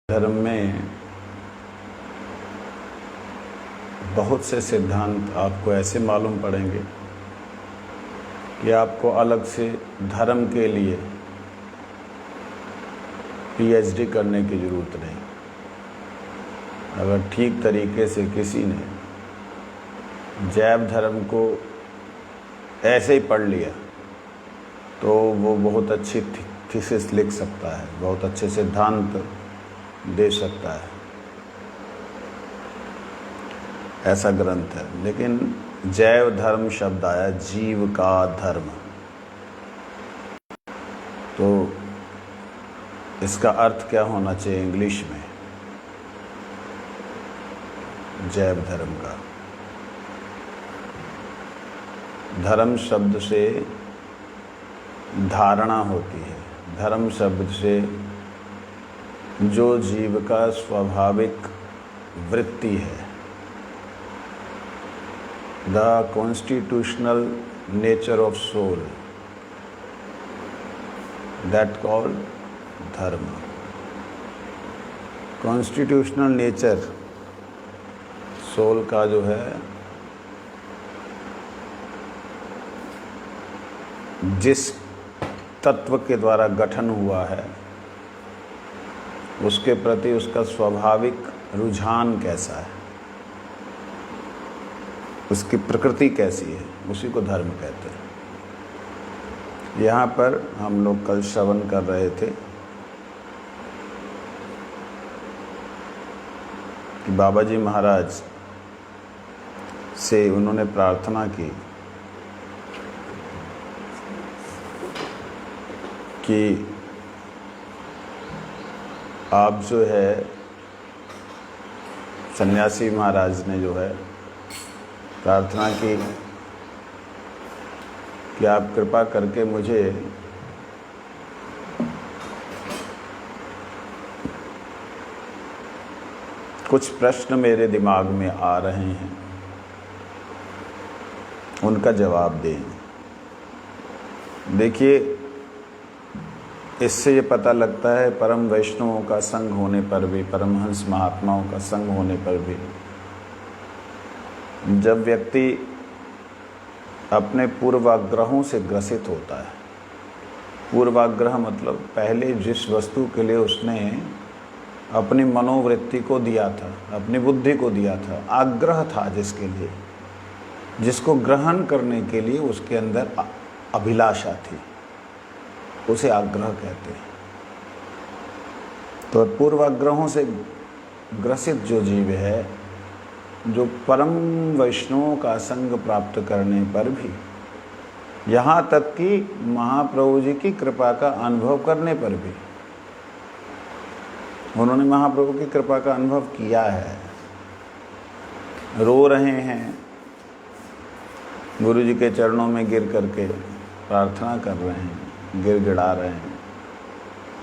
धर्म में बहुत से सिद्धांत आपको ऐसे मालूम पड़ेंगे कि आपको अलग से धर्म के लिए पीएचडी करने की ज़रूरत नहीं। अगर ठीक तरीके से किसी ने जैव धर्म को ऐसे ही पढ़ लिया तो वो बहुत अच्छी थीसिस लिख सकता है, बहुत अच्छे सिद्धांत दे सकता है। ऐसा ग्रंथ है। लेकिन जैव धर्म शब्द आया, जीव का धर्म, तो इसका अर्थ क्या होना चाहिए इंग्लिश में? जैव धर्म का धर्म शब्द से धारणा होती है। धर्म शब्द से जो जीव का स्वाभाविक वृत्ति है, the constitutional nature of soul, that called dharma. Constitutional nature soul का जो है, जिस तत्व के द्वारा गठन हुआ है उसके प्रति उसका स्वाभाविक रुझान कैसा है, उसकी प्रकृति कैसी है, उसी को धर्म कहते हैं। यहाँ पर हम लोग कल श्रवण कर रहे थे कि बाबा जी महाराज से उन्होंने प्रार्थना की कि आप जो है, सन्यासी महाराज ने जो है प्रार्थना की कि आप कृपा करके मुझे कुछ प्रश्न मेरे दिमाग में आ रहे हैं, उनका जवाब दें। देखिए, इससे ये पता लगता है परम वैष्णवों का संग होने पर भी, परमहंस महात्माओं का संग होने पर भी, जब व्यक्ति अपने पूर्वाग्रहों से ग्रसित होता है, पूर्वाग्रह मतलब पहले जिस वस्तु के लिए उसने अपनी मनोवृत्ति को दिया था, अपनी बुद्धि को दिया था, आग्रह था जिसके लिए, जिसको ग्रहण करने के लिए उसके अंदर अभिलाषा थी, उसे आग्रह कहते हैं। तो पूर्वाग्रहों से ग्रसित जो जीव है, जो परम वैष्णवों का संग प्राप्त करने पर भी, यहाँ तक कि महाप्रभु जी की कृपा का अनुभव करने पर भी, उन्होंने महाप्रभु की कृपा का अनुभव किया है, रो रहे हैं, गुरु जी के चरणों में गिर करके प्रार्थना कर रहे हैं, गिड़गिड़ा रहे हैं,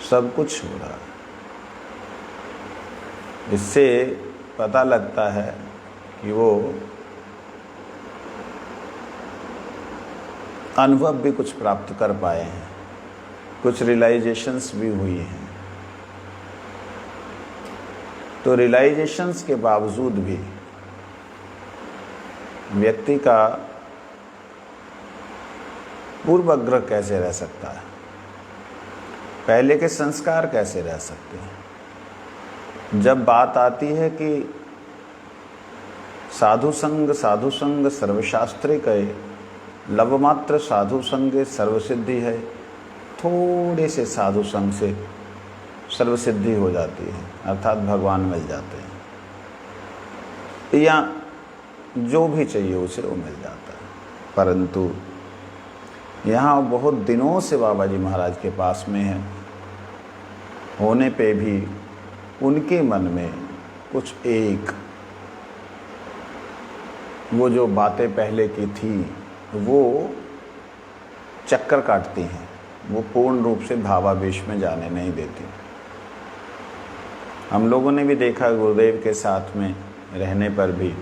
सब कुछ हो रहा है। इससे पता लगता है कि वो अनुभव भी कुछ प्राप्त कर पाए हैं, कुछ रियलाइजेशंस भी हुई हैं। तो रियलाइजेशंस के बावजूद भी व्यक्ति का पूर्वाग्रह कैसे रह सकता है, पहले के संस्कार कैसे रह सकते हैं? जब बात आती है कि साधु संग सर्वशास्त्रिक है, लवमात्र साधु संग सर्वसिद्धि है, थोड़े से साधु संग से सर्वसिद्धि हो जाती है, अर्थात भगवान मिल जाते हैं, या जो भी चाहिए उसे वो मिल जाता है। परंतु यहाँ बहुत दिनों से बाबा जी महाराज के पास में है, होने पे भी उनके मन में कुछ एक वो जो बातें पहले की थी वो चक्कर काटती हैं, वो पूर्ण रूप से भावावेश में जाने नहीं देती। हम लोगों ने भी देखा गुरुदेव के साथ में रहने पर भी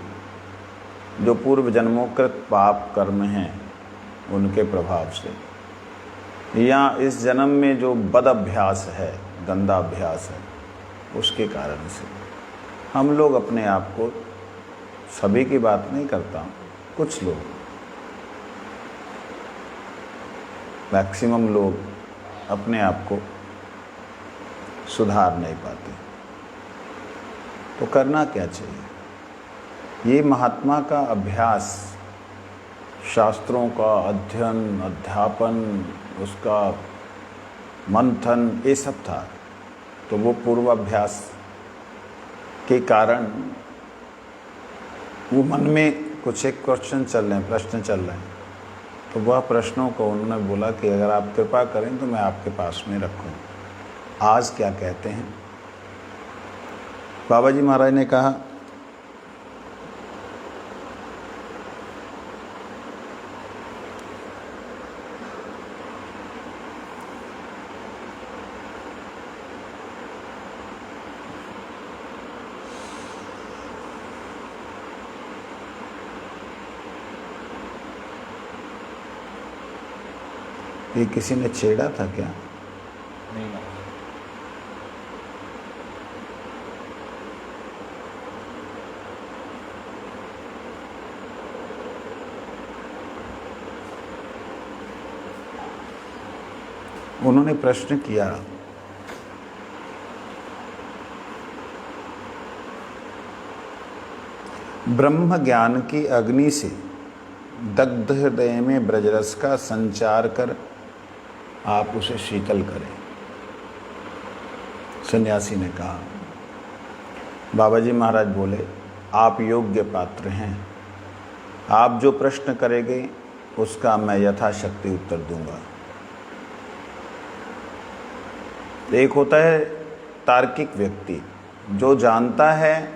जो पूर्व जन्मोकृत पाप कर्म हैं उनके प्रभाव से, या इस जन्म में जो बद अभ्यास है, गंदा अभ्यास है, उसके कारण से हम लोग अपने आप को, सभी की बात नहीं करता हूँ, कुछ लोग, मैक्सिमम लोग अपने आप को सुधार नहीं पाते। तो करना क्या चाहिए? ये महात्मा का अभ्यास, शास्त्रों का अध्ययन, अध्यापन, उसका मंथन, ये सब था। तो वो पूर्वाभ्यास के कारण वो मन में कुछ एक क्वेश्चन चल रहे हैं, प्रश्न चल रहे हैं। तो वह प्रश्नों को उन्होंने बोला कि अगर आप कृपा करें तो मैं आपके पास में रखूं। आज क्या कहते हैं? बाबा जी महाराज ने कहा, ये किसी ने छेड़ा था क्या? नहीं। उन्होंने प्रश्न किया, ब्रह्म ज्ञान की अग्नि से दग्ध हृदय में ब्रजरस का संचार कर आप उसे शीतल करें। सन्यासी ने कहा। बाबा जी महाराज बोले, आप योग्य पात्र हैं, आप जो प्रश्न करेंगे उसका मैं यथाशक्ति उत्तर दूंगा। एक होता है तार्किक व्यक्ति, जो जानता है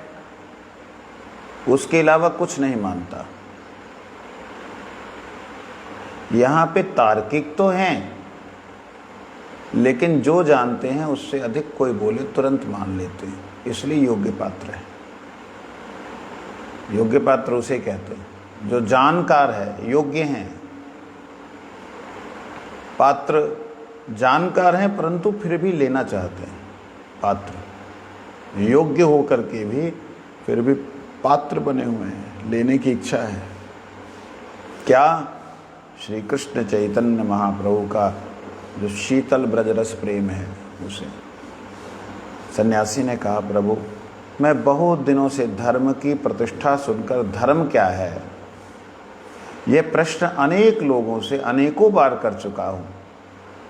उसके अलावा कुछ नहीं मानता। यहाँ पे तार्किक तो हैं, लेकिन जो जानते हैं उससे अधिक कोई बोले तुरंत मान लेते हैं, इसलिए योग्य पात्र है। योग्य पात्र उसे कहते हैं जो जानकार है, योग्य हैं। पात्र जानकार हैं परंतु फिर भी लेना चाहते हैं। पात्र योग्य होकर के भी फिर भी पात्र बने हुए हैं, लेने की इच्छा है। क्या? श्री कृष्ण चैतन्य महाप्रभु का जो शीतल ब्रजरस प्रेम है उसे। सन्यासी ने कहा, प्रभु मैं बहुत दिनों से धर्म की प्रतिष्ठा सुनकर धर्म क्या है यह प्रश्न अनेक लोगों से अनेकों बार कर चुका हूँ,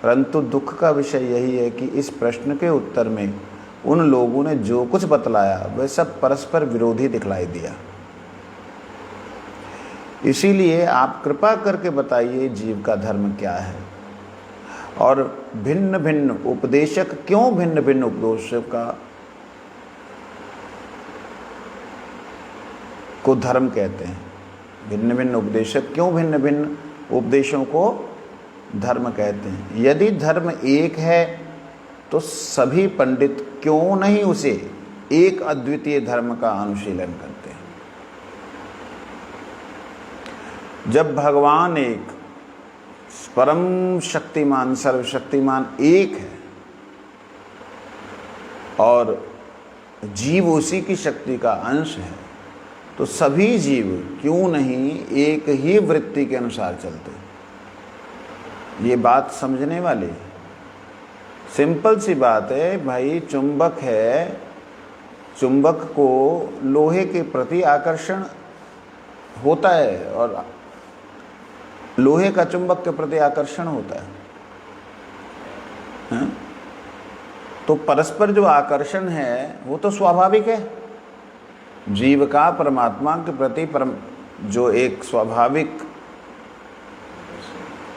परंतु दुख का विषय यही है कि इस प्रश्न के उत्तर में उन लोगों ने जो कुछ बतलाया वह सब परस्पर विरोधी दिखलाई दिया। इसीलिए आप कृपा करके बताइए जीव का धर्म क्या है, और भिन्न भिन्न उपदेशक क्यों भिन्न भिन्न उपदेशों को धर्म कहते हैं। भिन्न भिन्न उपदेशक क्यों भिन्न भिन्न उपदेशों को धर्म कहते हैं। यदि धर्म एक है तो सभी पंडित क्यों नहीं उसे एक अद्वितीय धर्म का अनुशीलन करते हैं। जब भगवान एक परम शक्तिमान सर्वशक्तिमान एक है और जीव उसी की शक्ति का अंश है, तो सभी जीव क्यों नहीं एक ही वृत्ति के अनुसार चलते। ये बात समझने वाली सिंपल सी बात है भाई। चुंबक है, चुंबक को लोहे के प्रति आकर्षण होता है और लोहे का चुंबक के प्रति आकर्षण होता है। तो परस्पर जो आकर्षण है वो तो स्वाभाविक है। जीव का परमात्मा के प्रति जो एक स्वाभाविक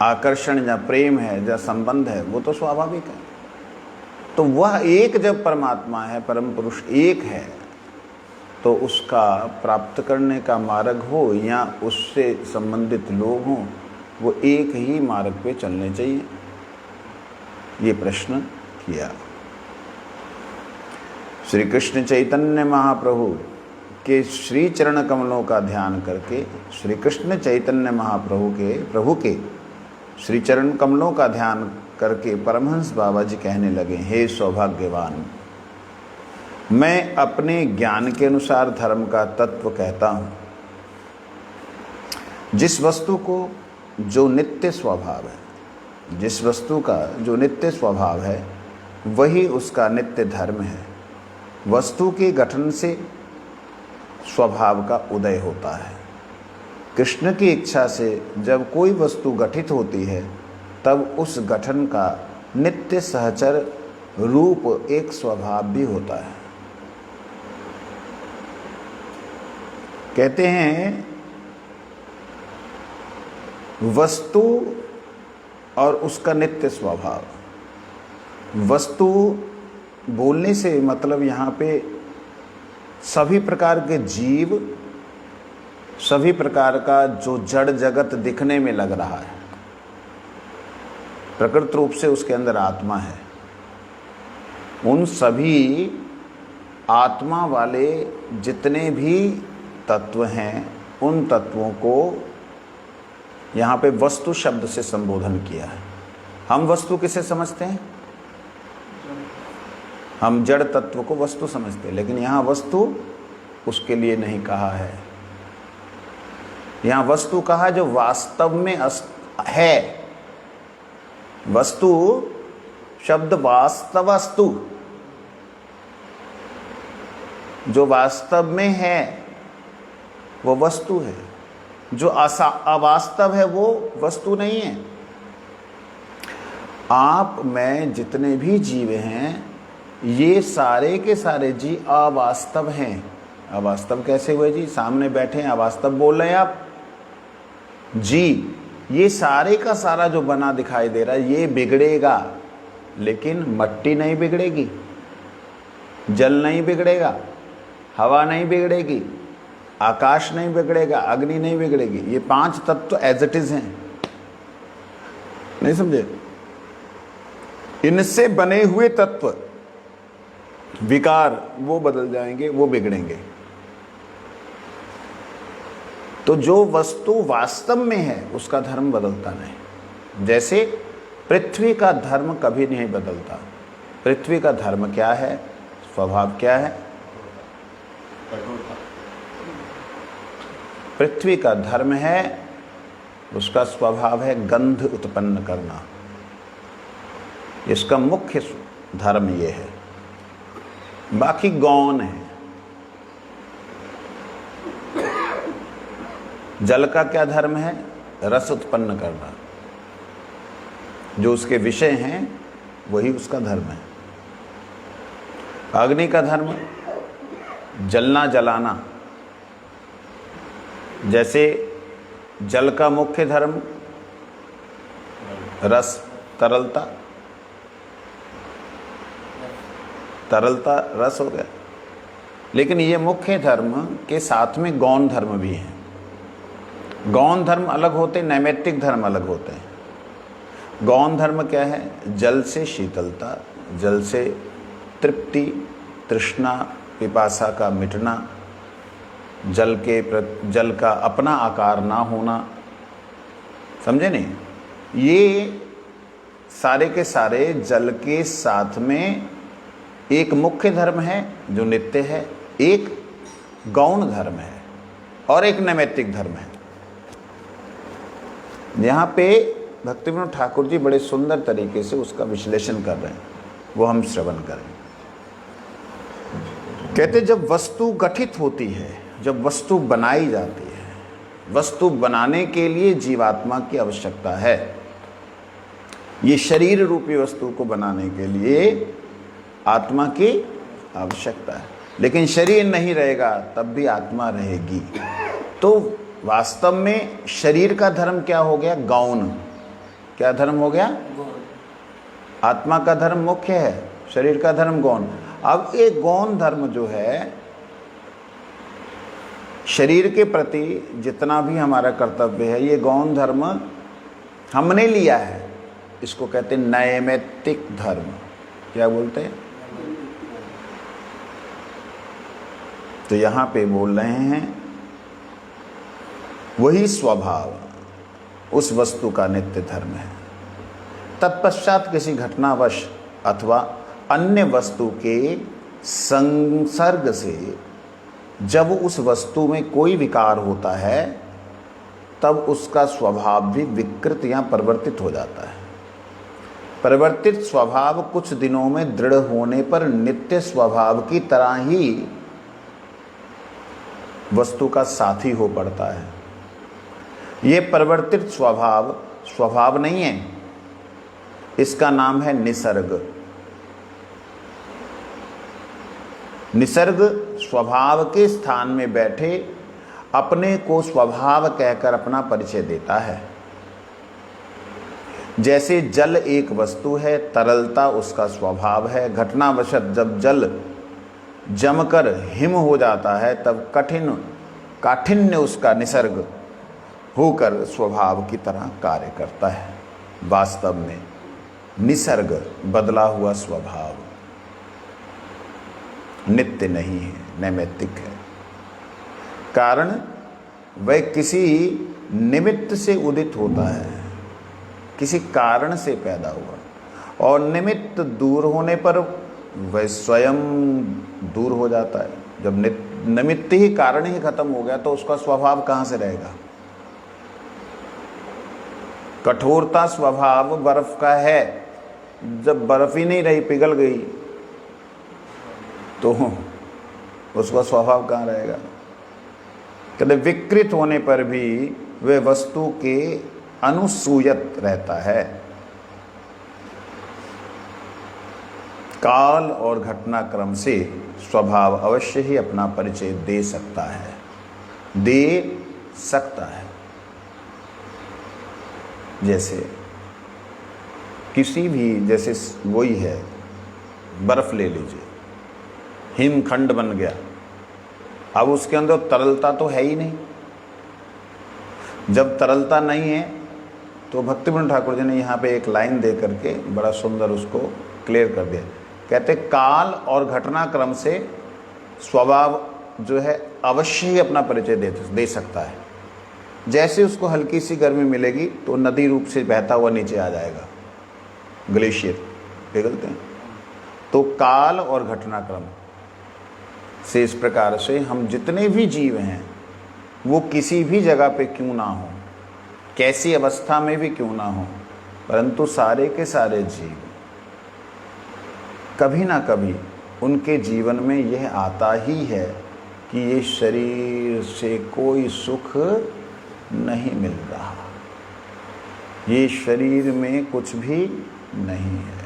आकर्षण या प्रेम है या संबंध है वो तो स्वाभाविक है। तो वह एक जब परमात्मा है, परम पुरुष एक है, तो उसका प्राप्त करने का मार्ग हो या उससे संबंधित लोग हों, वो एक ही मार्ग पे चलने चाहिए। ये प्रश्न किया। श्री कृष्ण चैतन्य महाप्रभु के श्री चरण कमलों का ध्यान करके, श्री कृष्ण चैतन्य महाप्रभु के श्री चरण कमलों का ध्यान करके परमहंस बाबा जी कहने लगे, हे सौभाग्यवान, मैं अपने ज्ञान के अनुसार धर्म का तत्व कहता हूँ। जिस वस्तु को जो नित्य स्वभाव है, जिस वस्तु का जो नित्य स्वभाव है वही उसका नित्य धर्म है। वस्तु के गठन से स्वभाव का उदय होता है। कृष्ण की इच्छा से जब कोई वस्तु गठित होती है तब उस गठन का नित्य सहचर रूप एक स्वभाव भी होता है। कहते हैं वस्तु और उसका नित्य स्वभाव। वस्तु बोलने से मतलब यहाँ पे सभी प्रकार के जीव, सभी प्रकार का जो जड़ जगत दिखने में लग रहा है, प्रकृत रूप से उसके अंदर आत्मा है। उन सभी आत्मा वाले जितने भी तत्व हैं, उन तत्वों को यहाँ पे वस्तु शब्द से संबोधन किया है। हम वस्तु किसे समझते हैं? हम जड़ तत्व को वस्तु समझते हैं, लेकिन यहाँ वस्तु उसके लिए नहीं कहा है। यहाँ वस्तु कहा जो वास्तव में है। वस्तु शब्द वास्तवस्तु, जो वास्तव में है वो वस्तु है। जो अवास्तव है वो वस्तु नहीं है। आप मैं जितने भी जीव हैं ये सारे के सारे जी अवास्तव हैं। अवास्तव कैसे हुए जी? सामने बैठे हैं, अवास्तव बोल रहे हैं आप जी। ये सारे का सारा जो बना दिखाई दे रहा है ये बिगड़ेगा, लेकिन मट्टी नहीं बिगड़ेगी, जल नहीं बिगड़ेगा, हवा नहीं बिगड़ेगी, आकाश नहीं बिगड़ेगा, अग्नि नहीं बिगड़ेगी। ये पांच तत्व एज इट इज हैं। नहीं समझे? इनसे बने हुए तत्व विकार वो बदल जाएंगे, वो बिगड़ेंगे। तो जो वस्तु वास्तव में है उसका धर्म बदलता नहीं। जैसे पृथ्वी का धर्म कभी नहीं बदलता। पृथ्वी का धर्म क्या है? स्वभाव क्या है? पृथ्वी का धर्म है, उसका स्वभाव है गंध उत्पन्न करना। इसका मुख्य धर्म ये है, बाकी गौण है। जल का क्या धर्म है? रस उत्पन्न करना। जो उसके विषय हैं वही उसका धर्म है। अग्नि का धर्म जलना, जलाना। जैसे जल का मुख्य धर्म रस, तरलता, तरलता रस हो गया। लेकिन ये मुख्य धर्म के साथ में गौण धर्म भी हैं। गौण धर्म अलग होते, नैमित्तिक धर्म अलग होते हैं। गौण धर्म क्या है? जल से शीतलता, जल से तृप्ति, तृष्णा, पिपासा का मिटना, जल का अपना आकार ना होना। समझे नहीं? ये सारे के सारे जल के साथ में एक मुख्य धर्म है जो नित्य है, एक गौण धर्म है और एक नैमित्तिक धर्म है। यहाँ पे भक्तिविनोद ठाकुर जी बड़े सुंदर तरीके से उसका विश्लेषण कर रहे हैं, वो हम श्रवण करें। कहते जब वस्तु गठित होती है, जब वस्तु बनाई जाती है, वस्तु बनाने के लिए जीवात्मा की आवश्यकता है। ये शरीर रूपी वस्तु को बनाने के लिए आत्मा की आवश्यकता है। लेकिन शरीर नहीं रहेगा तब भी आत्मा रहेगी। तो वास्तव में शरीर का धर्म क्या हो गया? गौण। क्या धर्म हो गया? आत्मा का धर्म मुख्य है, शरीर का धर्म गौण। अब एक गौण धर्म जो है, शरीर के प्रति जितना भी हमारा कर्तव्य है, ये गौण धर्म हमने लिया है। इसको कहते हैं नैमित्तिक धर्म। क्या बोलते हैं? तो यहाँ पे बोल रहे हैं वही स्वभाव उस वस्तु का नित्य धर्म है। तत्पश्चात किसी घटनावश अथवा अन्य वस्तु के संसर्ग से जब उस वस्तु में कोई विकार होता है तब उसका स्वभाव भी विकृत या परिवर्तित हो जाता है। परिवर्तित स्वभाव कुछ दिनों में दृढ़ होने पर नित्य स्वभाव की तरह ही वस्तु का साथी हो पड़ता है। यह परिवर्तित स्वभाव स्वभाव नहीं है, इसका नाम है निसर्ग। निसर्ग स्वभाव के स्थान में बैठे अपने को स्वभाव कहकर अपना परिचय देता है। जैसे जल एक वस्तु है, तरलता उसका स्वभाव है। घटनावशत जब जल जमकर हिम हो जाता है तब काठिन्य उसका निसर्ग होकर स्वभाव की तरह कार्य करता है। वास्तव में निसर्ग बदला हुआ स्वभाव नित्य नहीं है, नैमित्तिक है। कारण वह किसी निमित्त से उदित होता है, किसी कारण से पैदा हुआ, और निमित्त दूर होने पर वह स्वयं दूर हो जाता है। जब निमित्त ही कारण ही खत्म हो गया तो उसका स्वभाव कहाँ से रहेगा। कठोरता स्वभाव बर्फ का है, जब बर्फ ही नहीं रही, पिघल गई, तो उसका स्वभाव कहाँ रहेगा। कहते विकृत होने पर भी वह वस्तु के अनुसूयत रहता है। काल और घटनाक्रम से स्वभाव अवश्य ही अपना परिचय दे सकता है, जैसे किसी भी, जैसे वही है, बर्फ ले लीजिए, हिमखंड बन गया, अब उसके अंदर तरलता तो है ही नहीं। जब तरलता नहीं है तो भक्तिविनोद ठाकुर जी ने यहाँ पे एक लाइन दे करके बड़ा सुंदर उसको क्लियर कर दिया। कहते काल और घटनाक्रम से स्वभाव जो है अवश्य ही अपना परिचय दे सकता है। जैसे उसको हल्की सी गर्मी मिलेगी तो नदी रूप से बहता हुआ नीचे आ जाएगा, ग्लेशियर पिघलते हैं। तो काल और घटनाक्रम से इस प्रकार से हम जितने भी जीव हैं वो किसी भी जगह पे क्यों ना हो, कैसी अवस्था में भी क्यों ना हो, परंतु सारे के सारे जीव कभी ना कभी उनके जीवन में यह आता ही है कि ये शरीर से कोई सुख नहीं मिल रहा, ये शरीर में कुछ भी नहीं है,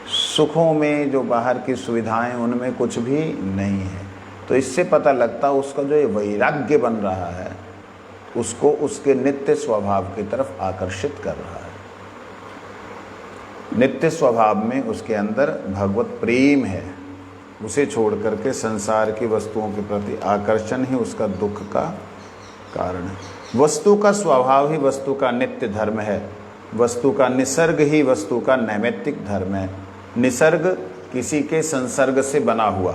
सुखों में जो बाहर की सुविधाएं उनमें कुछ भी नहीं है। तो इससे पता लगता उसका जो ये वैराग्य बन रहा है उसको उसके नित्य स्वभाव की तरफ आकर्षित कर रहा है। नित्य स्वभाव में उसके अंदर भगवत प्रेम है, उसे छोड़ करके संसार की वस्तुओं के प्रति आकर्षण ही उसका दुख का कारण है। वस्तु का स्वभाव ही वस्तु का नित्य धर्म है, वस्तु का निसर्ग ही वस्तु का नैमित्तिक धर्म है। निसर्ग किसी के संसर्ग से बना हुआ,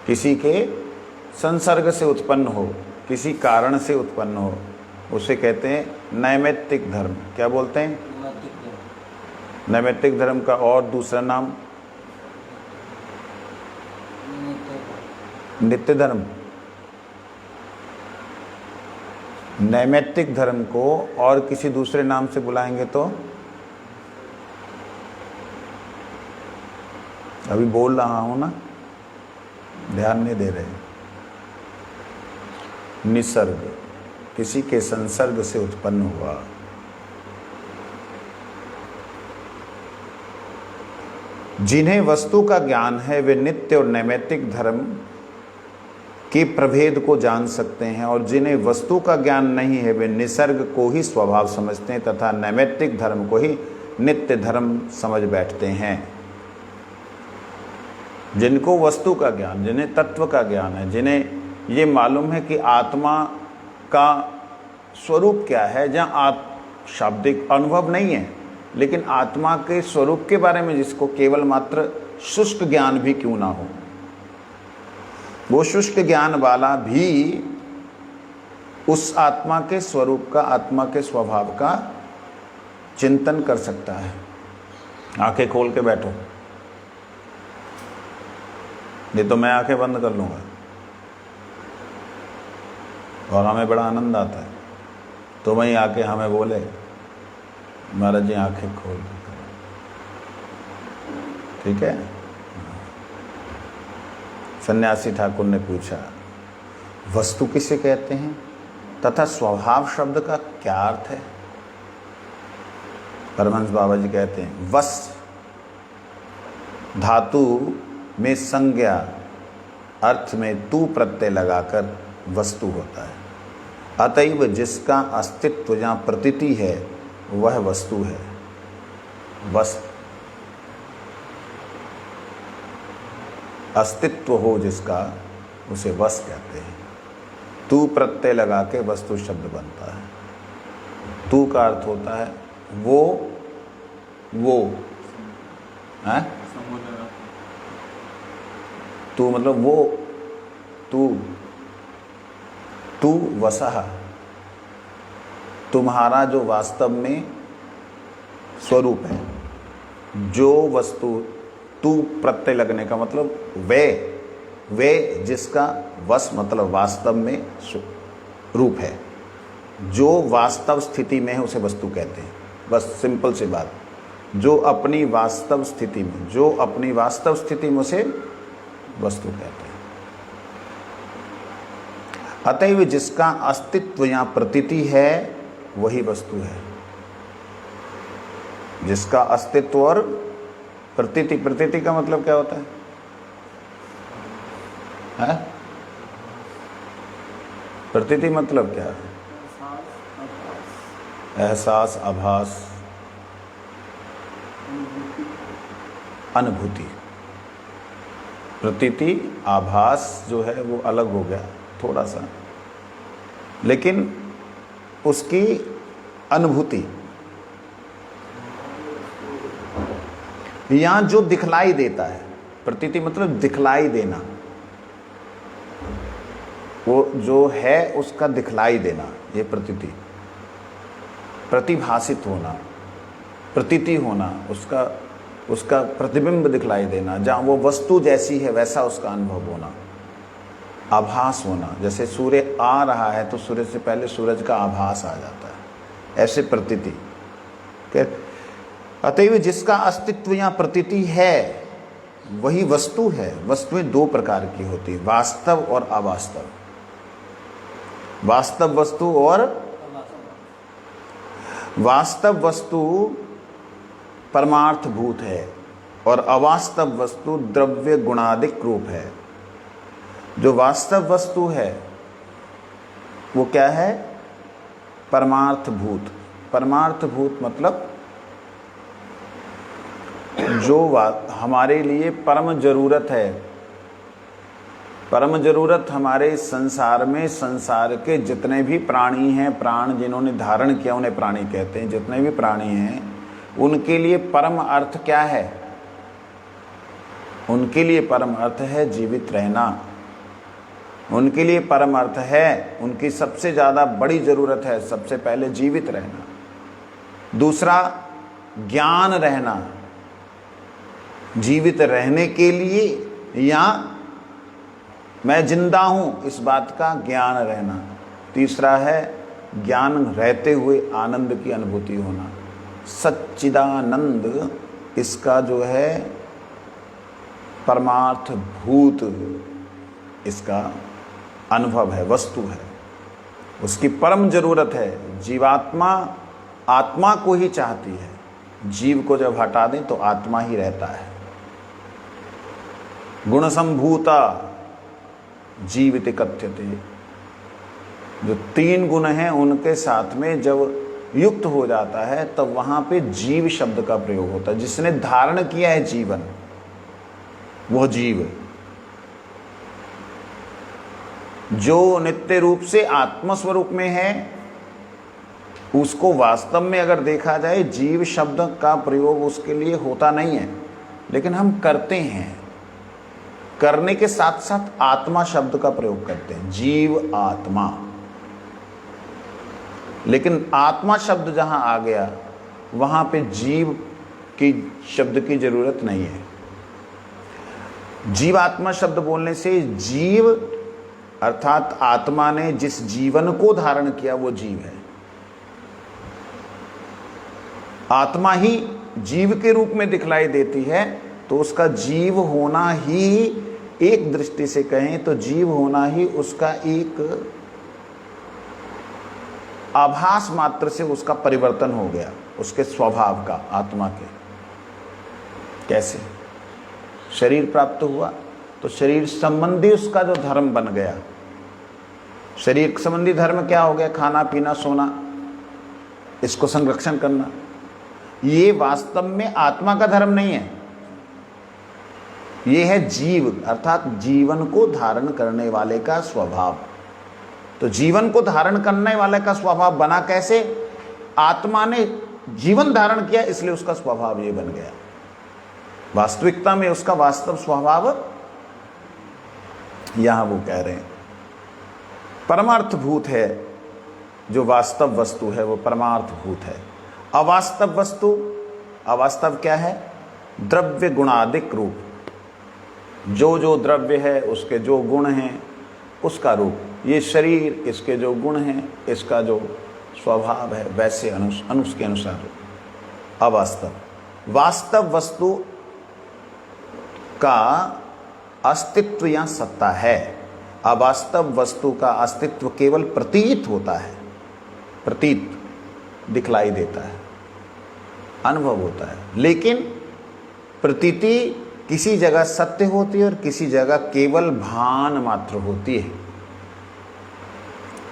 किसी के संसर्ग से उत्पन्न हो, किसी कारण से उत्पन्न हो, उसे कहते हैं नैमित्तिक धर्म। क्या बोलते हैं? नैमित्तिक धर्म का और दूसरा नाम नित्य धर्म। नैमित्तिक धर्म को और किसी दूसरे नाम से बुलाएंगे तो अभी बोल रहा हूं ना, ध्यान नहीं दे रहे। निसर्ग किसी के संसर्ग से उत्पन्न हुआ, जिन्हें वस्तु का ज्ञान है वे नित्य और नैमित्तिक धर्म के प्रभेद को जान सकते हैं, और जिन्हें वस्तु का ज्ञान नहीं है वे निसर्ग को ही स्वभाव समझते हैं तथा नैमित्तिक धर्म को ही नित्य धर्म समझ बैठते हैं। जिनको वस्तु का ज्ञान, जिन्हें तत्व का ज्ञान है, जिन्हें ये मालूम है कि आत्मा का स्वरूप क्या है, जहाँ शाब्दिक अनुभव नहीं है लेकिन आत्मा के स्वरूप के बारे में जिसको केवल मात्र शुष्क ज्ञान भी क्यों ना हो, वो शुष्क ज्ञान वाला भी उस आत्मा के स्वरूप का, आत्मा के स्वभाव का चिंतन कर सकता है। आंखें खोल के बैठो, नहीं तो मैं आंखें बंद कर लूँगा और हमें बड़ा आनंद आता है। तो वहीं आके हमें बोले महाराज जी आंखें खोल दो, ठीक है। सन्यासी ठाकुर ने पूछा वस्तु किसे कहते हैं तथा स्वभाव शब्द का क्या अर्थ है? परमहंस बाबा जी कहते हैं वस धातु में संज्ञा अर्थ में तू प्रत्यय लगाकर वस्तु होता है, अतएव जिसका अस्तित्व या प्रतीति है वह वस्तु है। वस अस्तित्व हो जिसका उसे वस कहते हैं। तू प्रत्यय लगा के वस्तु शब्द बनता है। तू का अर्थ होता है वो है, तू मतलब वो, तू वसह, तुम्हारा जो वास्तव में स्वरूप है। जो वस्तु, तू प्रत्यय लगने का मतलब वे जिसका वश मतलब वास्तव में रूप है, जो वास्तव स्थिति में है उसे वस्तु कहते हैं। बस सिंपल सी बात, जो अपनी वास्तव स्थिति में उसे वस्तु कहते हैं। अतएव जिसका अस्तित्व या प्रतीति है वही वस्तु है। जिसका अस्तित्व और प्रतीति का मतलब क्या होता है? प्रतीति मतलब क्या है? एहसास, आभास, अनुभूति। प्रतीति आभास जो है वो अलग हो गया थोड़ा सा, लेकिन उसकी अनुभूति यहां जो दिखलाई देता है, प्रतीति मतलब दिखलाई देना, वो जो है उसका दिखलाई देना, ये प्रतीति। प्रतिभासित होना, प्रतीति होना, उसका प्रतिबिंब दिखलाई देना, जहाँ वो वस्तु जैसी है वैसा उसका अनुभव होना। आभास होना, जैसे सूर्य आ रहा है तो सूर्य से पहले सूरज का आभास आ जाता है, ऐसे प्रतीति। अतएव जिसका अस्तित्व या प्रतीति है वही वस्तु है। वस्तुएं दो प्रकार की होती, वास्तव और अवास्तव। वास्तव वस्तु और वास्तव वस्तु परमार्थ भूत है और अवास्तव वस्तु द्रव्य गुणादिक रूप है। जो वास्तव वस्तु है वो क्या है? परमार्थ भूत। परमार्थ भूत मतलब जो हमारे लिए परम जरूरत है। परम जरूरत हमारे संसार में, संसार के जितने भी प्राणी हैं, प्राण जिन्होंने धारण किया उन्हें प्राणी कहते हैं, जितने भी प्राणी हैं उनके लिए परम अर्थ क्या है? उनके लिए परम अर्थ है जीवित रहना। उनके लिए परम अर्थ है, उनकी सबसे ज़्यादा बड़ी ज़रूरत है सबसे पहले जीवित रहना, दूसरा ज्ञान रहना, जीवित रहने के लिए या मैं जिंदा हूँ इस बात का ज्ञान रहना, तीसरा है ज्ञान रहते हुए आनंद की अनुभूति होना। सच्चिदानंद इसका जो है परमार्थ भूत इसका अनुभव है, वस्तु है, उसकी परम जरूरत है। जीवात्मा आत्मा को ही चाहती है, जीव को जब हटा दें तो आत्मा ही रहता है। गुण संभूता जीवित कथ्यते, जो तीन गुण हैं उनके साथ में जब युक्त हो जाता है तब वहां पे जीव शब्द का प्रयोग होता है। जिसने धारण किया है जीवन वह जीव, जो नित्य रूप से आत्मस्वरूप में है उसको वास्तव में अगर देखा जाए जीव शब्द का प्रयोग उसके लिए होता नहीं है, लेकिन हम करते हैं। करने के साथ साथ आत्मा शब्द का प्रयोग करते हैं, जीव आत्मा। लेकिन आत्मा शब्द जहां आ गया वहां पे जीव की शब्द की जरूरत नहीं है। जीवात्मा शब्द बोलने से जीव अर्थात आत्मा ने जिस जीवन को धारण किया वो जीव है। आत्मा ही जीव के रूप में दिखलाई देती है, तो उसका जीव होना ही, एक दृष्टि से कहें तो जीव होना ही उसका एक आभास मात्र से उसका परिवर्तन हो गया, उसके स्वभाव का, आत्मा के। कैसे? शरीर प्राप्त हुआ तो शरीर संबंधी उसका जो धर्म बन गया, शरीर संबंधी धर्म क्या हो गया? खाना पीना सोना, इसको संरक्षण करना। ये वास्तव में आत्मा का धर्म नहीं है, ये है जीव अर्थात जीवन को धारण करने वाले का स्वभाव। तो जीवन को धारण करने वाले का स्वभाव बना कैसे? आत्मा ने जीवन धारण किया, इसलिए उसका स्वभाव ये बन गया। वास्तविकता में उसका वास्तव स्वभाव यहां वो कह रहे हैं परमार्थभूत है। जो वास्तव वस्तु है वो परमार्थभूत है। अवास्तव वस्तु, अवास्तव क्या है? द्रव्य गुणादिक रूप, जो जो द्रव्य है उसके जो गुण हैं उसका रूप। ये शरीर, इसके जो गुण हैं, इसका जो स्वभाव है, वैसे के अनुसार अवास्तव। वास्तव वस्तु का अस्तित्व या सत्ता है। अवास्तव वस्तु का अस्तित्व केवल प्रतीत होता है, प्रतीत दिखलाई देता है, अनुभव होता है। लेकिन प्रतीति किसी जगह सत्य होती है और किसी जगह केवल भान मात्र होती है।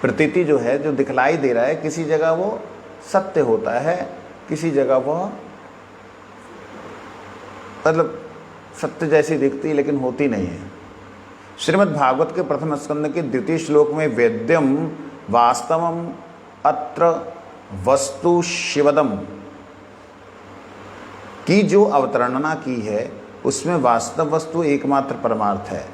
प्रतीति जो है, जो दिखलाई दे रहा है, किसी जगह वो सत्य होता है, किसी जगह वो मतलब सत्य जैसी दिखती है लेकिन होती नहीं है। श्रीमद् भागवत के प्रथम स्कंद के द्वितीय श्लोक में वेद्यम वास्तवम अत्र वस्तु शिवदम की जो अवतरणना की है, उसमें वास्तव वस्तु एकमात्र परमार्थ है।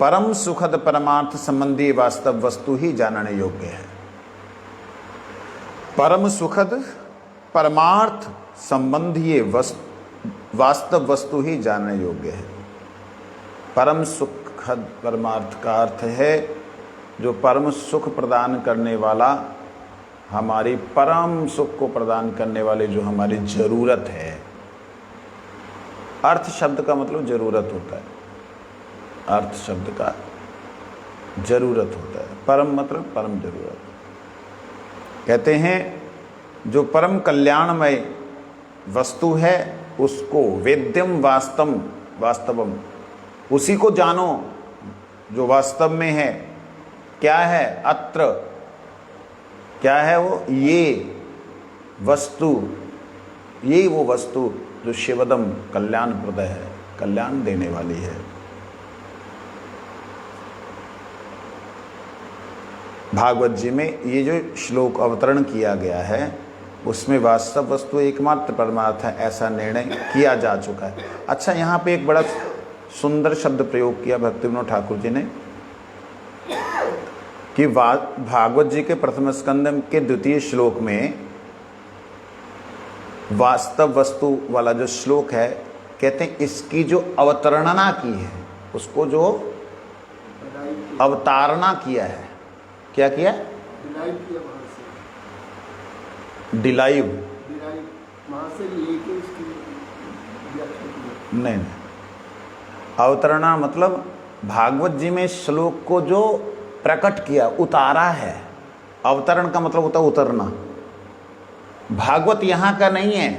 परम सुखद परमार्थ संबंधी वास्तव वस्तु ही जानने योग्य है। परम सुखद परमार्थ संबंधी वास्तव वस्तु ही जानने योग्य है। परम सुखद परमार्थ का अर्थ है जो परम सुख प्रदान करने वाला, हमारी परम सुख को प्रदान करने वाले जो हमारी जरूरत है। अर्थ शब्द का मतलब जरूरत होता है, अर्थ शब्द का जरूरत होता है, परम मतलब परम जरूरत। कहते हैं जो परम कल्याणमय वस्तु है उसको वेद्यम वास्तवम, उसी को जानो जो वास्तव में है। क्या है? अत्र, क्या है वो? ये वस्तु, ये वो वस्तु जो शिवदम कल्याणप्रद है, कल्याण देने वाली है। भागवत जी में ये जो श्लोक अवतरण किया गया है उसमें वास्तव वस्तु एकमात्र परमार्थ है, ऐसा निर्णय किया जा चुका है। अच्छा, यहाँ पे एक बड़ा सुंदर शब्द प्रयोग किया भक्ति विनोद ठाकुर जी ने कि भागवत जी के प्रथम स्कंद के द्वितीय श्लोक में वास्तव वस्तु वाला जो श्लोक है, कहते हैं इसकी जो अवतरणना की है, उसको जो अवतारणा किया है, क्या किया? डिलाइव नहीं, अवतरणा मतलब भागवत जी में श्लोक को जो प्रकट किया, उतारा है। अवतरण का मतलब होता है उतरना। भागवत यहाँ का नहीं है,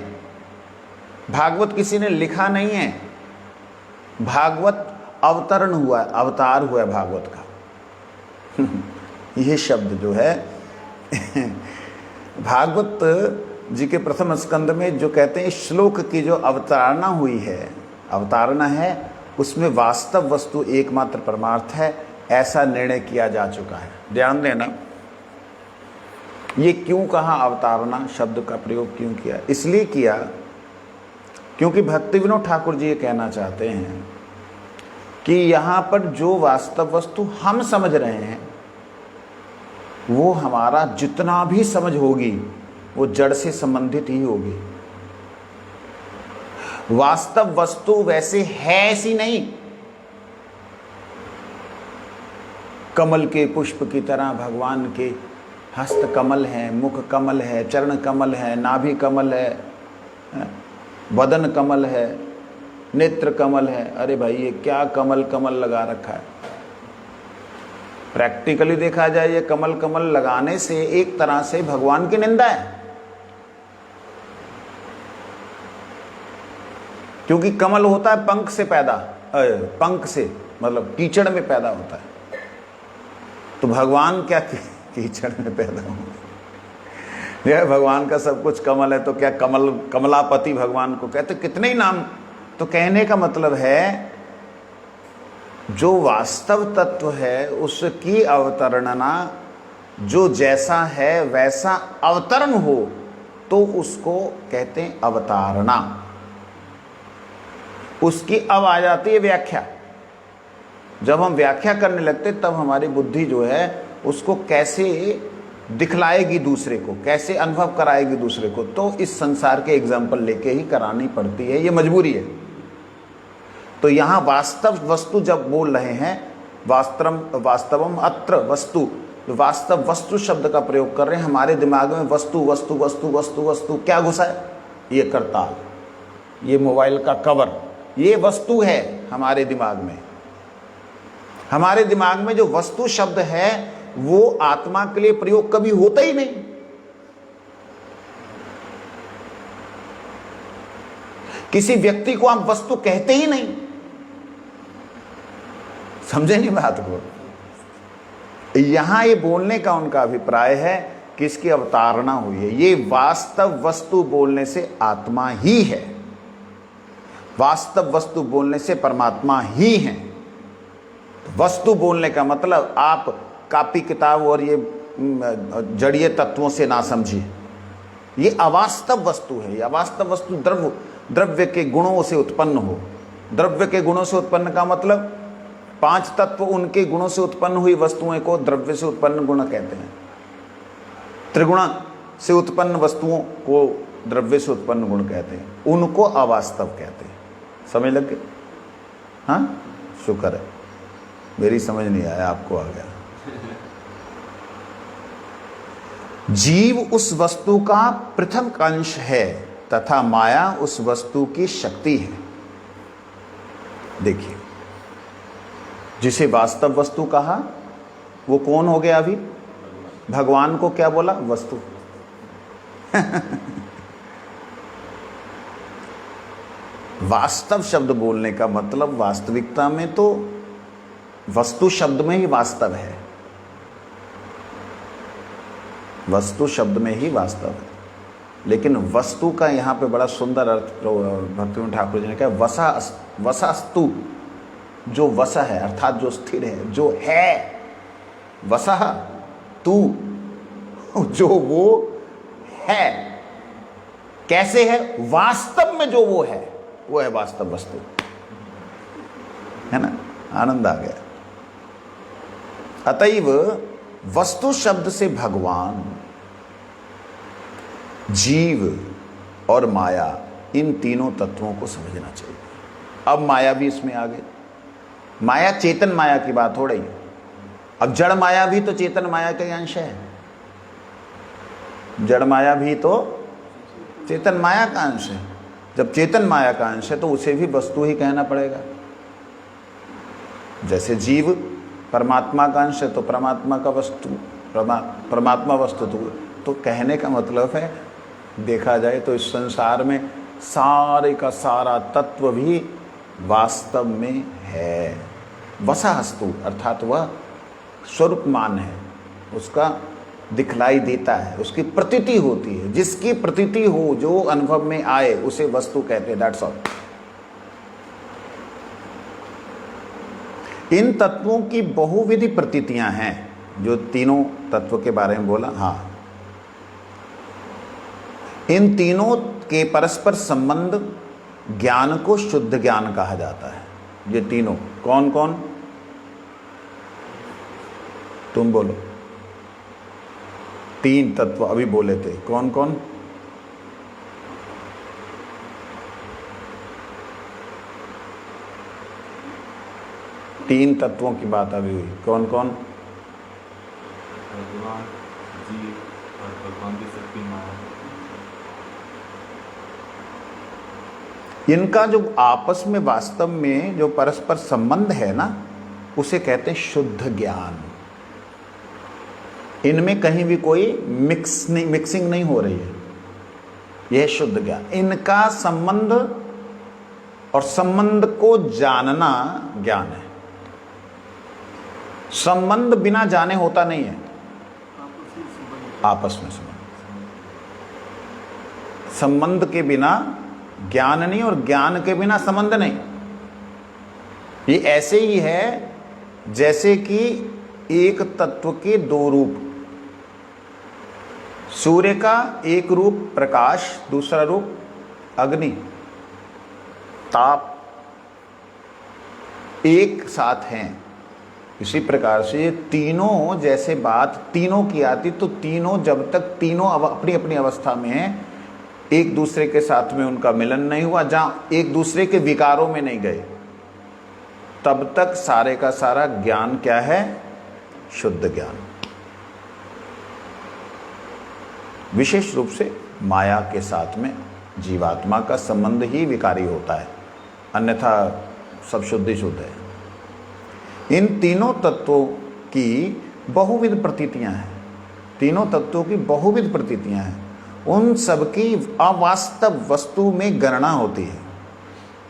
भागवत किसी ने लिखा नहीं है, भागवत अवतरण हुआ है, अवतार हुआ है भागवत का। यह शब्द जो है भागवत जी के प्रथम स्कंद में जो कहते हैं श्लोक की जो अवतारणा हुई है, अवतारणा है, उसमें वास्तव वस्तु एकमात्र परमार्थ है, ऐसा निर्णय किया जा चुका है। ध्यान देना, ये क्यों कहा अवतारणा शब्द का प्रयोग क्यों किया? इसलिए किया क्योंकि भक्ति विनोद ठाकुर जी ये कहना चाहते हैं कि यहाँ पर जो वास्तव वस्तु हम समझ रहे हैं वो हमारा जितना भी समझ होगी वो जड़ से संबंधित ही होगी। वास्तव वस्तु वैसे है ऐसी नहीं। कमल के पुष्प की तरह भगवान के हस्त कमल है, मुख कमल है, चरण कमल है, नाभि कमल है, बदन कमल है, नेत्र कमल है। अरे भाई ये क्या कमल कमल लगा रखा है। प्रैक्टिकली देखा जाए ये कमल कमल लगाने से एक तरह से भगवान की निंदा है, क्योंकि कमल होता है पंख से पैदा, पंख से मतलब कीचड़ में पैदा होता है। तो भगवान क्या कीचड़ में पैदा होंगे? यह भगवान का सब कुछ कमल है तो क्या कमल कमलापति भगवान को कहते, कितने ही नाम। तो कहने का मतलब है जो वास्तव तत्व है उसकी अवतरणना, जो जैसा है वैसा अवतरण हो तो उसको कहते हैं अवतारणा। उसकी अब आ जाती है व्याख्या। जब हम व्याख्या करने लगते तब हमारी बुद्धि जो है उसको कैसे दिखलाएगी दूसरे को, कैसे अनुभव कराएगी दूसरे को, तो इस संसार के एग्जाम्पल लेके ही करानी पड़ती है, ये मजबूरी है। तो यहाँ वास्तव वस्तु जब बोल रहे हैं, वास्तवम अत्र वस्तु, तो वास्तव वस्तु शब्द का प्रयोग कर रहे हैं। हमारे दिमाग में वस्तु वस्तु वस्तु वस्तु वस्तु क्या घुसा है? ये करताल, ये मोबाइल का कवर, ये वस्तु है हमारे दिमाग में। हमारे दिमाग में जो वस्तु शब्द है वो आत्मा के लिए प्रयोग कभी होता ही नहीं। किसी व्यक्ति को आप वस्तु कहते ही नहीं। समझे नहीं बात को? यहां ये बोलने का उनका अभिप्राय है कि इसकी अवतारणा हुई है। ये वास्तव वस्तु बोलने से आत्मा ही है, वास्तव वस्तु बोलने से परमात्मा ही है। वस्तु बोलने का मतलब आप कॉपी किताब और ये जड़ीय तत्वों से ना समझिए। ये अवास्तव वस्तु है। ये अवास्तव वस्तु द्रव्य के गुणों से उत्पन्न हो। द्रव्य के गुणों से उत्पन्न का मतलब 5 तत्व उनके गुणों से उत्पन्न हुई वस्तुओं को द्रव्य से उत्पन्न गुण कहते हैं। त्रिगुण से उत्पन्न वस्तुओं को द्रव्य से उत्पन्न गुण कहते हैं, उनको अवास्तव कहते हैं। समझ लग गए? हाँ, शुक्र है, मेरी समझ नहीं आया, आपको आ गया। जीव उस वस्तु का प्रथम अंश है तथा माया उस वस्तु की शक्ति है। देखिए, जिसे वास्तव वस्तु कहा वो कौन हो गया? अभी भगवान को क्या बोला? वस्तु। वास्तव शब्द बोलने का मतलब वास्तविकता में तो वस्तु शब्द में ही वास्तव है, वस्तु शब्द में ही वास्तव है। लेकिन वस्तु का यहाँ पे बड़ा सुंदर अर्थ भक्तिविनोद ठाकुर जी ने कहा, वसास्तु, जो वसा है अर्थात जो स्थिर है, जो है। वसह तू, जो वो है। कैसे है? वास्तव में जो वो है वो है वास्तव वस्तु, है ना? आनंद आ गया। अतएव वस्तु शब्द से भगवान, जीव और माया, इन तीनों तत्वों को समझना चाहिए। अब माया भी इसमें आ गई। माया चेतन माया की बात हो रही है। अब जड़ माया भी तो चेतन माया का अंश है। जड़ माया भी तो चेतन माया का अंश है। जब चेतन माया का अंश है तो उसे भी वस्तु ही कहना पड़ेगा। जैसे जीव परमात्मा का अंश है तो परमात्मा का वस्तु, परमात्मा वस्तु तो कहने का मतलब है, देखा जाए तो इस संसार में सारे का सारा तत्व भी वास्तव में है। वसास्तु अर्थात वह स्वरूपमान है, उसका दिखलाई देता है, उसकी प्रतीति होती है। जिसकी प्रतीति हो, जो अनुभव में आए, उसे वस्तु कहते हैं। That's all. इन तत्वों की बहुविधि प्रतीतियां हैं, जो तीनों तत्व के बारे में बोला। हाँ, इन तीनों के परस्पर संबंध ज्ञान को शुद्ध ज्ञान कहा जाता है। ये तीनों कौन कौन? तुम बोलो। 3 तत्व अभी बोले थे, कौन कौन? तीन तत्वों की बात अभी हुई, कौन कौन? भगवान, जीव और भगवान की शक्ति माया। इनका जो आपस में वास्तव में जो परस्पर संबंध है ना, उसे कहते हैं शुद्ध ज्ञान। इनमें कहीं भी कोई मिक्सिंग नहीं हो रही है, यह शुद्ध ज्ञान। इनका संबंध और संबंध को जानना ज्ञान है। संबंध बिना जाने होता नहीं है, आपस में संबंध के बिना ज्ञान नहीं, और ज्ञान के बिना संबंध नहीं। ये ऐसे ही है जैसे कि एक तत्व के दो रूप। सूर्य का एक रूप प्रकाश, दूसरा रूप अग्नि, ताप, एक साथ हैं। इसी प्रकार से ये तीनों जैसे बात तीनों की आती, तो तीनों जब तक तीनों अपनी अपनी अवस्था में हैं, एक दूसरे के साथ में उनका मिलन नहीं हुआ, जहां एक दूसरे के विकारों में नहीं गए, तब तक सारे का सारा ज्ञान क्या है? शुद्ध ज्ञान। विशेष रूप से माया के साथ में जीवात्मा का संबंध ही विकारी होता है, अन्यथा सब शुद्ध ही शुद्ध है। इन तीनों तत्वों की बहुविध प्रतीतियां हैं, तीनों तत्वों की बहुविध प्रतीतियां हैं। उन सबकी अवास्तव वस्तु में गणना होती है।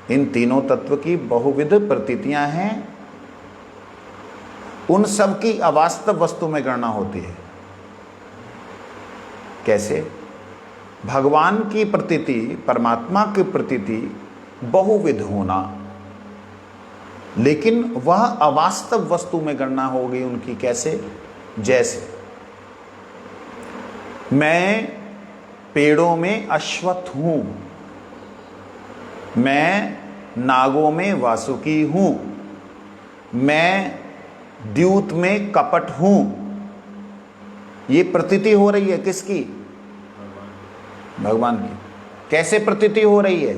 इन तीनों तत्व की बहुविध प्रतीतियां हैं, उन सब की अवास्तव वस्तु में गणना होती है। कैसे? भगवान की प्रतीति, परमात्मा की प्रतीति बहुविध होना, लेकिन वह अवास्तव वस्तु में गणना होगी उनकी। कैसे? जैसे मैं पेड़ों में अश्वत्थ हूं, मैं नागों में वासुकी हूं, मैं द्यूत में कपट हूं। ये प्रतीति हो रही है किसकी? भगवान की। कैसे प्रतीति हो रही है?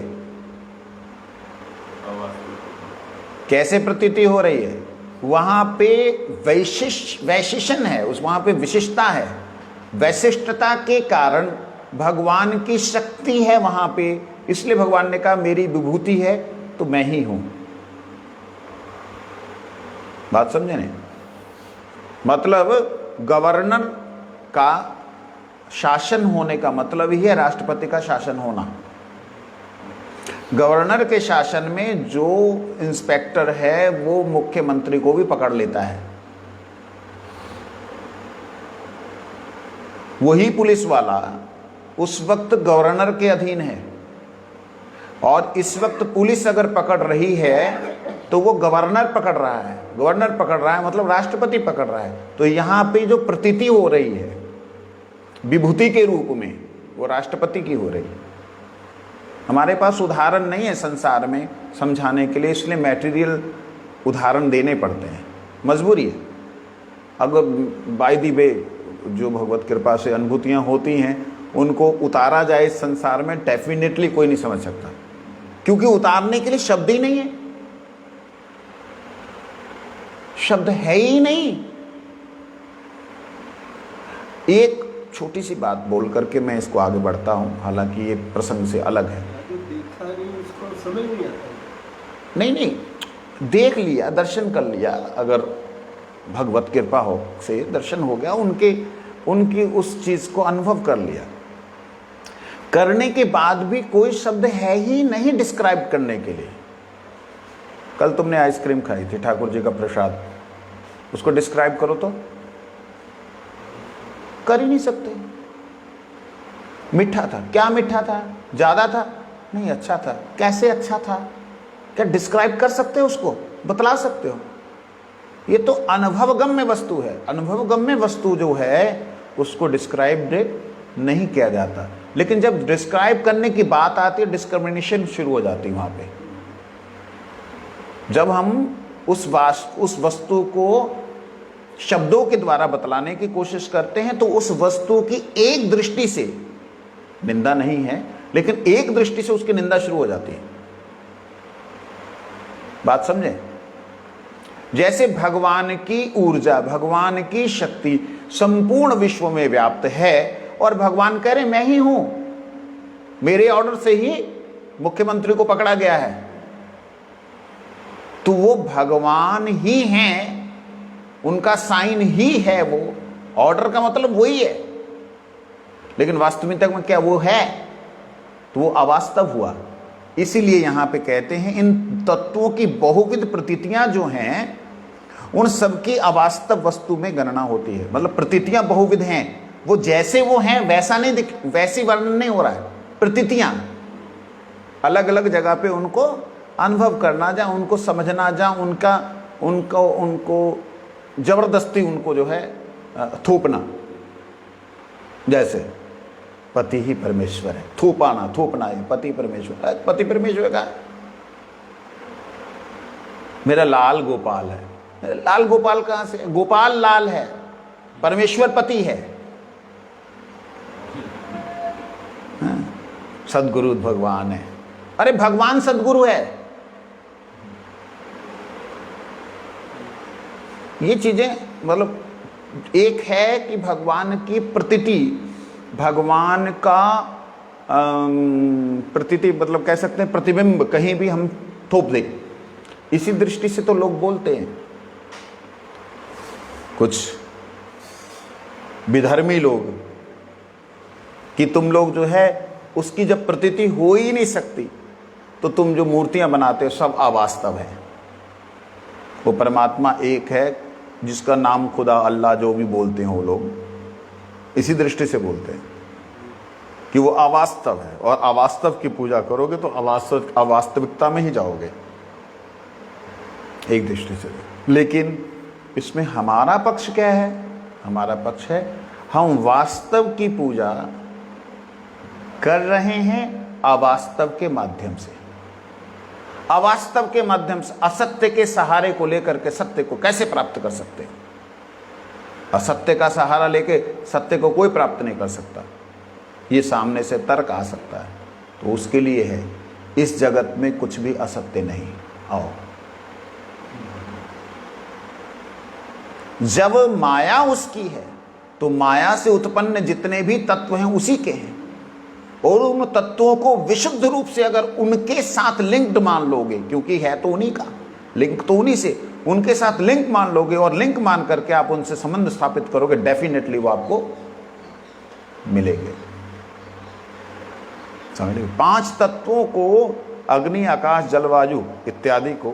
कैसे प्रतीति हो रही है? वहां पे वैशिष्टन है, उस वहां पे विशिष्टता है। वैशिष्टता के कारण भगवान की शक्ति है वहां पे, इसलिए भगवान ने कहा मेरी विभूति है तो मैं ही हूं। बात समझे नहीं? मतलब गवर्नर का शासन होने का मतलब ही है राष्ट्रपति का शासन होना। गवर्नर के शासन में जो इंस्पेक्टर है वो मुख्यमंत्री को भी पकड़ लेता है। वही पुलिस वाला उस वक्त गवर्नर के अधीन है, और इस वक्त पुलिस अगर पकड़ रही है तो वो गवर्नर पकड़ रहा है। गवर्नर पकड़ रहा है मतलब राष्ट्रपति पकड़ रहा है। तो यहाँ पे जो प्रतीति हो रही है विभूति के रूप में, वो राष्ट्रपति की हो रही है। हमारे पास उदाहरण नहीं है संसार में समझाने के लिए, इसलिए मैटेरियल उदाहरण देने पड़ते हैं, मजबूरी है। अगर बाय द वे जो भगवत कृपा से अनुभूतियाँ होती हैं उनको उतारा जाए इस संसार में, डेफिनेटली कोई नहीं समझ सकता, क्योंकि उतारने के लिए शब्द ही नहीं है, शब्द है ही नहीं। एक छोटी सी बात बोल करके मैं इसको आगे बढ़ता हूं, हालांकि ये प्रसंग से अलग है। देखा नहीं उसको समझ नहीं आता। नहीं, देख लिया, दर्शन कर लिया, अगर भगवत कृपा हो से दर्शन हो गया, उनकी उस चीज को अनुभव कर लिया, करने के बाद भी कोई शब्द है ही नहीं डिस्क्राइब करने के लिए। कल तुमने आइसक्रीम खाई थी, ठाकुर जी का प्रसाद, उसको डिस्क्राइब करो तो कर ही नहीं सकते। मीठा था, क्या मीठा था? ज्यादा था? नहीं, अच्छा था। कैसे अच्छा था? क्या डिस्क्राइब कर सकते हो उसको? बतला सकते हो? ये तो अनुभवगम्य वस्तु है। अनुभवगम्य वस्तु जो है उसको डिस्क्राइब नहीं किया जाता, लेकिन जब डिस्क्राइब करने की बात आती है डिस्क्रिमिनेशन शुरू हो जाती है वहां पे। जब हम उस वस्तु को शब्दों के द्वारा बतलाने की कोशिश करते हैं तो उस वस्तु की एक दृष्टि से निंदा नहीं है, लेकिन एक दृष्टि से उसकी निंदा शुरू हो जाती है। बात समझे? जैसे भगवान की ऊर्जा, भगवान की शक्ति संपूर्ण विश्व में व्याप्त है और भगवान कह रहे मैं ही हूं, मेरे ऑर्डर से ही मुख्यमंत्री को पकड़ा गया है, तो वो भगवान ही हैं, उनका साइन ही है, वो ऑर्डर का मतलब वही है। लेकिन वास्तविकता में क्या वो है? तो वो अवास्तव हुआ। इसीलिए यहां पे कहते हैं इन तत्वों की बहुविध प्रतीतियां जो हैं उन सबकी अवास्तव वस्तु में गणना होती है। मतलब प्रतीतियां बहुविध हैं, वो जैसे वो हैं वैसा नहीं दिख, वैसी वर्णन नहीं हो रहा है। प्रतीतियां अलग अलग जगह पे उनको अनुभव करना जा, उनको समझना जा, उनको जबरदस्ती उनको जो है थोपना। जैसे पति ही परमेश्वर है, थोपना है, पति परमेश्वर, पति परमेश्वर का मेरा लाल गोपाल है, लाल गोपाल कहां से? गोपाल लाल है, परमेश्वर पति है। सदगुरु भगवान है, अरे भगवान सदगुरु है। ये चीजें मतलब एक है कि भगवान की प्रतीति, भगवान का प्रतीति मतलब कह सकते हैं प्रतिबिंब कहीं भी हम थोप दें। इसी दृष्टि से तो लोग बोलते हैं, कुछ विधर्मी लोग, कि तुम लोग जो है उसकी जब प्रतीति हो ही नहीं सकती तो तुम जो मूर्तियां बनाते हो सब अवास्तव है। वो परमात्मा एक है जिसका नाम खुदा, अल्लाह जो भी बोलते हैं वो लोग इसी दृष्टि से बोलते हैं कि वो अवास्तव है, और अवास्तव की पूजा करोगे तो अवास्तविकता में ही जाओगे एक दृष्टि से। लेकिन इसमें हमारा पक्ष क्या है? हमारा पक्ष है हम वास्तव की पूजा कर रहे हैं अवास्तव के माध्यम से। अवास्तव के माध्यम से असत्य के सहारे को लेकर के सत्य को कैसे प्राप्त कर सकते हैं? असत्य का सहारा लेके सत्य को कोई प्राप्त नहीं कर सकता। ये सामने से तर्क आ सकता है, तो उसके लिए है इस जगत में कुछ भी असत्य नहीं। आओ, जब माया उसकी है तो माया से उत्पन्न जितने भी तत्व हैं उसी के हैं, और उन तत्वों को विशुद्ध रूप से अगर उनके साथ लिंक्ड मान लोगे, क्योंकि है तो उन्हीं का, लिंक तो उन्हीं से, उनके साथ लिंक मान लोगे और लिंक मान करके आप उनसे संबंध स्थापित करोगे, डेफिनेटली वो आपको मिलेंगे। समझ, 5 तत्वों को, अग्नि, आकाश, जल, वायु इत्यादि को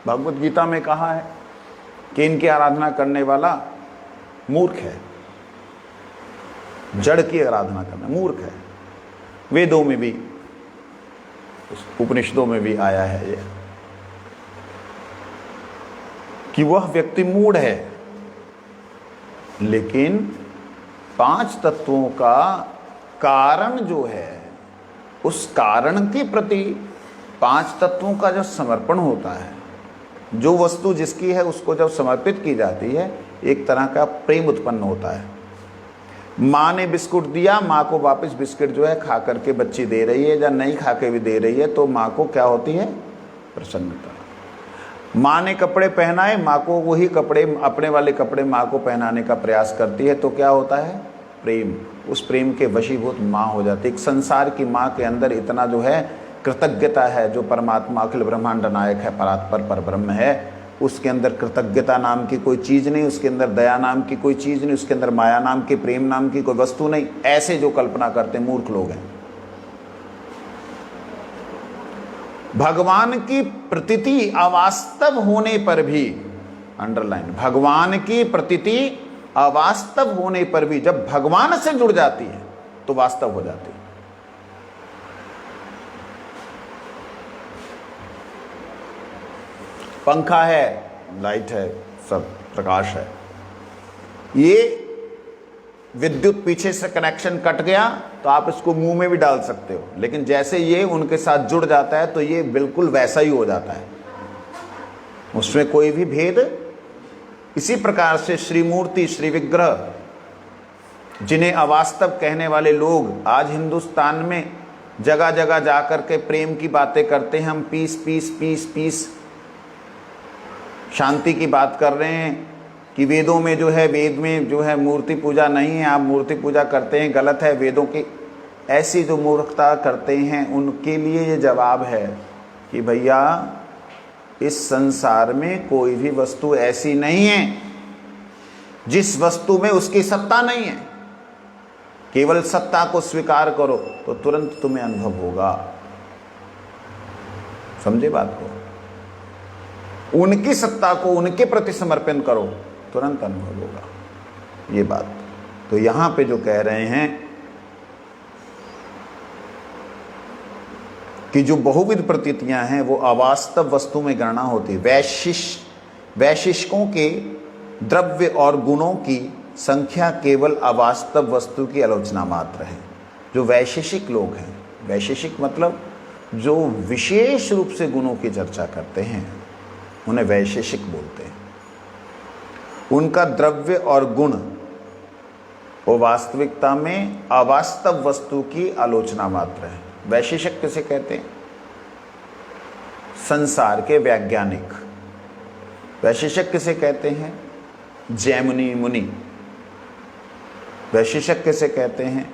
भगवत गीता में कहा है कि इनकी आराधना करने वाला मूर्ख है। जड़ की आराधना करना मूर्ख है। वेदों में भी, उपनिषदों में भी आया है ये कि वह व्यक्ति मूढ़ है। लेकिन 5 तत्वों का कारण जो है, उस कारण के प्रति 5 तत्वों का जो समर्पण होता है, जो वस्तु जिसकी है उसको जब समर्पित की जाती है, एक तरह का प्रेम उत्पन्न होता है। माँ ने बिस्कुट दिया, माँ को वापस बिस्कुट जो है खा करके बच्ची दे रही है, या नहीं खा के भी दे रही है, तो माँ को क्या होती है? प्रसन्नता। माँ ने कपड़े पहनाए, माँ को वही कपड़े, अपने वाले कपड़े माँ को पहनाने का प्रयास करती है, तो क्या होता है? प्रेम। उस प्रेम के वशीभूत माँ हो जाती है। एक संसार की माँ के अंदर इतना जो है कृतज्ञता है, जो परमात्मा अखिल ब्रह्मांड नायक है, परात्पर परब्रह्म है, उसके अंदर कृतज्ञता नाम की कोई चीज़ नहीं, उसके अंदर दया नाम की कोई चीज़ नहीं, उसके अंदर माया नाम की, प्रेम नाम की कोई वस्तु नहीं। ऐसे जो कल्पना करते मूर्ख लोग हैं। भगवान की प्रतीति अवास्तव होने पर भी, अंडरलाइन, भगवान की प्रतीति अवास्तव होने पर भी जब भगवान से जुड़ जाती है तो वास्तव हो जाती है। पंखा है, लाइट है, सब प्रकाश है, ये विद्युत पीछे से कनेक्शन कट गया तो आप इसको मुंह में भी डाल सकते हो, लेकिन जैसे ये उनके साथ जुड़ जाता है तो ये बिल्कुल वैसा ही हो जाता है, उसमें कोई भी भेद। इसी प्रकार से श्री मूर्ति, श्री विग्रह, जिन्हें अवास्तव कहने वाले लोग आज हिंदुस्तान में जगह जगह जाकर के प्रेम की बातें करते हैं, हम पीस पीस पीस पीस, शांति की बात कर रहे हैं कि वेदों में जो है, वेद में जो है मूर्ति पूजा नहीं है, आप मूर्ति पूजा करते हैं, गलत है, वेदों की ऐसी जो मूर्खता करते हैं उनके लिए ये जवाब है कि भैया इस संसार में कोई भी वस्तु ऐसी नहीं है जिस वस्तु में उसकी सत्ता नहीं है। केवल सत्ता को स्वीकार करो तो तुरंत तुम्हें अनुभव होगा। समझे बात को? उनकी सत्ता को उनके प्रति समर्पण करो, तुरंत अनुभव होगा। ये बात तो यहां पे जो कह रहे हैं कि जो बहुविध प्रतीतियां हैं वो अवास्तव वस्तु में गणना होती है। वैशिष्टों के द्रव्य और गुणों की संख्या केवल अवास्तव वस्तु की आलोचना मात्र है। जो वैशेषिक लोग हैं, वैशेषिक मतलब जो विशेष रूप से गुणों की चर्चा करते हैं, उन्हें वैशेषिक बोलते हैं। उनका द्रव्य और गुण वो वास्तविकता में अवास्तव वस्तु की आलोचना मात्र है। वैशेषिक किसे कहते हैं? संसार के वैज्ञानिक। वैशेषिक किसे कहते हैं? जैमिनी मुनि। वैशेषिक किसे कहते हैं?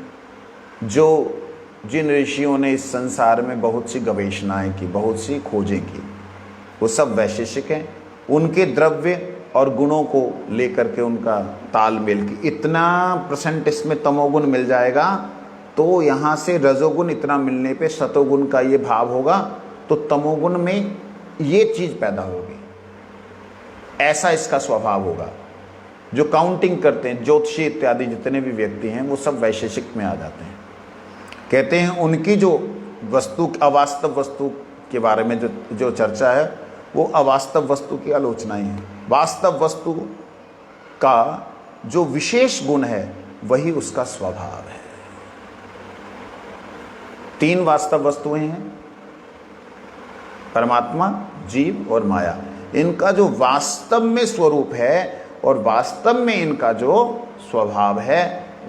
जो जिन ऋषियों ने इस संसार में बहुत सी गवेषणाएं की, बहुत सी खोजें की, वो सब वैशेषिक हैं। उनके द्रव्य और गुणों को लेकर के उनका तालमेल की इतना % इसमें तमोगुण मिल जाएगा तो यहाँ से रजोगुण इतना मिलने पे सतोगुण का ये भाव होगा तो तमोगुण में ये चीज़ पैदा होगी। ऐसा इसका स्वभाव होगा। जो काउंटिंग करते हैं, ज्योतिषी इत्यादि जितने भी व्यक्ति हैं, वो सब वैशेषिक में आ जाते हैं। कहते हैं उनकी जो वस्तु, अवास्तव वस्तु के बारे में जो चर्चा है वो अवास्तव वस्तु की आलोचनाएं हैं। वास्तव वस्तु का जो विशेष गुण है वही उसका स्वभाव है। 3 वास्तव वस्तुएं हैं, परमात्मा, जीव और माया। इनका जो वास्तव में स्वरूप है और वास्तव में इनका जो स्वभाव है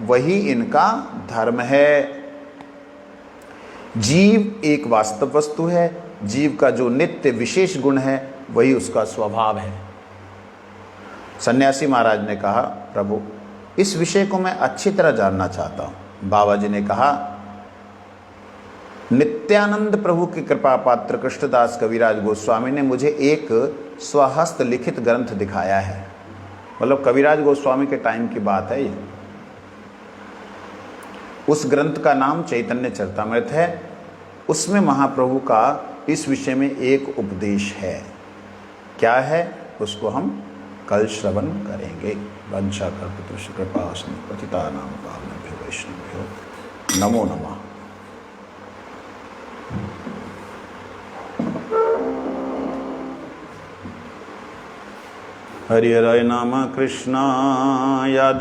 वही इनका धर्म है। जीव एक वास्तव वस्तु है, जीव का जो नित्य विशेष गुण है वही उसका स्वभाव है। सन्यासी महाराज ने कहा, प्रभु इस विषय को मैं अच्छी तरह जानना चाहता हूँ। बाबा जी ने कहा, नित्यानंद प्रभु की कृपा पात्र कृष्णदास कविराज गोस्वामी ने मुझे एक स्वहस्त लिखित ग्रंथ दिखाया है। मतलब कविराज गोस्वामी के टाइम की बात है ये। उस ग्रंथ का नाम चैतन्य चरितामृत है। उसमें महाप्रभु का इस विषय में एक उपदेश है। क्या है उसको हम कल श्रवण करेंगे। वंशा कल्पतरुश्च कृपा पतितानां पावनेभ्यो वैष्णवेभ्यो नमो नमः। हरि हरि नाम कृष्णा याद